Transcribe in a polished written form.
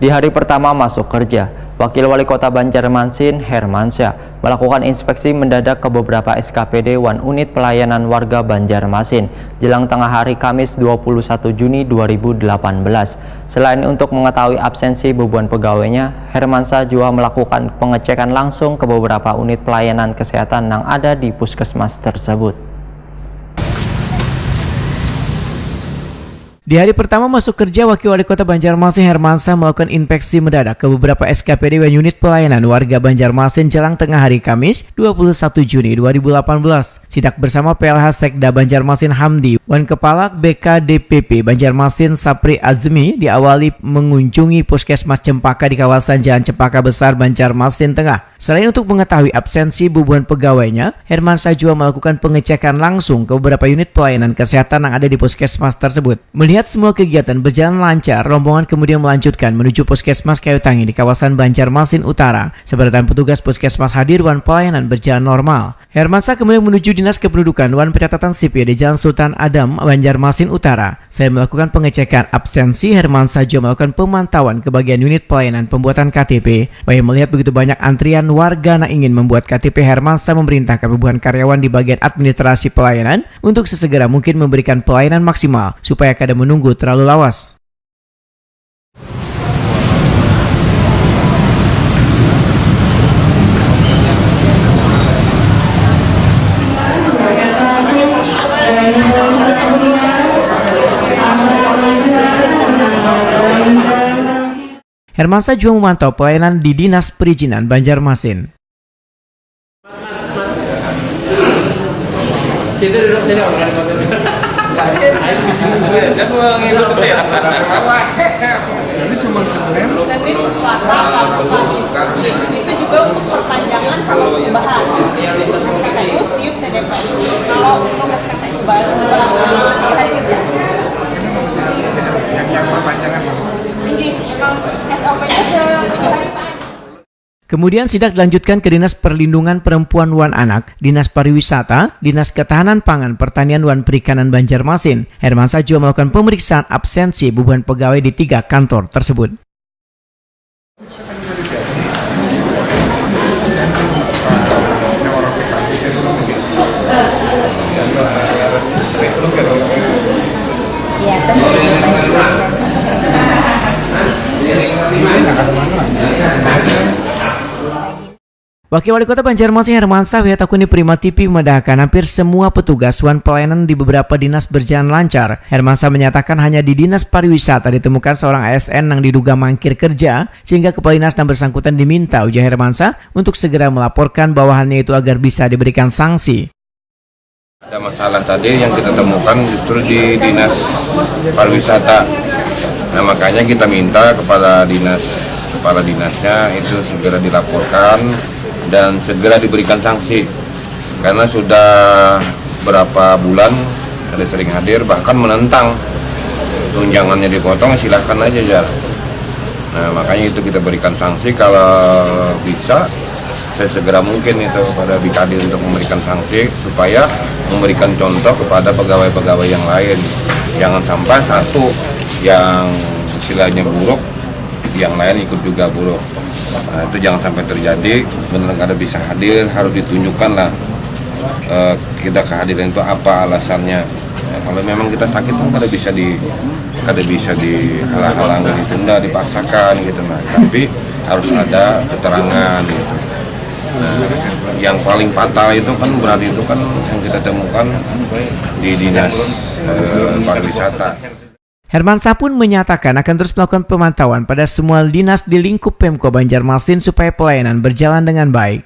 Di hari pertama masuk kerja, Wakil Wali Kota Banjarmasin, Hermansyah, melakukan inspeksi mendadak ke beberapa SKPD Wan Unit Pelayanan Warga Banjarmasin jelang tengah hari Kamis 21 Juni 2018. Selain untuk mengetahui absensi beban pegawainya, Hermansyah juga melakukan pengecekan langsung ke beberapa unit pelayanan kesehatan yang ada di puskesmas tersebut. Di hari pertama masuk kerja, Wakil Wali Kota Banjarmasin Hermansyah melakukan inspeksi mendadak ke beberapa SKPD Unit Pelayanan Warga Banjarmasin jelang tengah hari Kamis 21 Juni 2018. Sidak bersama PLH Sekda Banjarmasin Hamdi, Wan Kepala BKDPP Banjarmasin Sapri Azmi diawali mengunjungi Puskesmas Cempaka di kawasan Jalan Cempaka Besar Banjarmasin Tengah. Selain untuk mengetahui absensi beban pegawainya, Hermansyah juga melakukan pengecekan langsung ke beberapa unit pelayanan kesehatan yang ada di puskesmas tersebut. Melihat semua kegiatan berjalan lancar, rombongan kemudian melanjutkan menuju Puskesmas Kayutangi di kawasan Banjarmasin Utara. Sebagian petugas puskesmas hadir dan pelayanan berjalan normal. Hermansyah kemudian menuju Dinas Kependudukan dan Pencatatan Sipil di Jalan Sultan Adam, Banjarmasin Utara. Saya melakukan pengecekan absensi. Hermansyah juga melakukan pemantauan ke bagian unit pelayanan pembuatan KTP. Baik melihat begitu banyak antrian warga yang ingin membuat KTP, Hermansyah memerintahkan ribuan karyawan di bagian administrasi pelayanan untuk sesegera mungkin memberikan pelayanan maksimal supaya kada menunggu terlalu lawas. Hermansyah juga memantau pelayanan di Dinas Perizinan Banjarmasin. Jadi cuma Senin, Selasa, itu juga untuk perpanjangan sama perubahan. SKTU siup TDP. Kalau untuk SKTU baru hari kerja. ini mau sehari yang perpanjangan masuk. Jadi memang SOP-nya se-7 hari Pak. Kemudian sidak dilanjutkan ke Dinas Perlindungan Perempuan wan Anak, Dinas Pariwisata, Dinas Ketahanan Pangan, Pertanian wan Perikanan Banjarmasin. Hermansyah juga melakukan pemeriksaan absensi beban pegawai di 3 kantor tersebut. Iya, Wakil Wali Kota Banjarmasin Hermansyah Wihatakuni Prima TV memedahkan hampir semua petugas wan pelayanan di beberapa dinas berjalan lancar. Hermansyah menyatakan hanya di Dinas Pariwisata ditemukan seorang ASN yang diduga mangkir kerja, sehingga Kepala Dinas yang bersangkutan diminta, ujar Hermansyah, untuk segera melaporkan bawahannya itu agar bisa diberikan sanksi. Ada masalah tadi yang kita temukan justru di Dinas Pariwisata. Nah, makanya kita minta kepada kepala dinasnya itu segera dilaporkan dan segera diberikan sanksi, karena sudah berapa bulan ada sering hadir bahkan menentang tunjangannya dipotong, silahkan aja Jar. Nah, makanya itu kita berikan sanksi, kalau bisa saya segera mungkin itu pada BKD untuk memberikan sanksi supaya memberikan contoh kepada pegawai-pegawai yang lain. Jangan sampai satu yang istilahnya buruk, yang lain ikut juga buruk. Nah, itu jangan sampai terjadi. Benar kada bisa hadir, harus ditunjukkan lah kita kehadiran itu apa alasannya. Nah, kalau memang kita sakit kan kada bisa dihalang-halangi, ditunda, dipaksakan gitu. Nah, tapi harus ada keterangan gitu. Nah, yang paling fatal itu kan berarti itu kan yang kita temukan di Dinas Pariwisata. Hermansyah pun menyatakan akan terus melakukan pemantauan pada semua dinas di lingkup Pemko Banjarmasin supaya pelayanan berjalan dengan baik.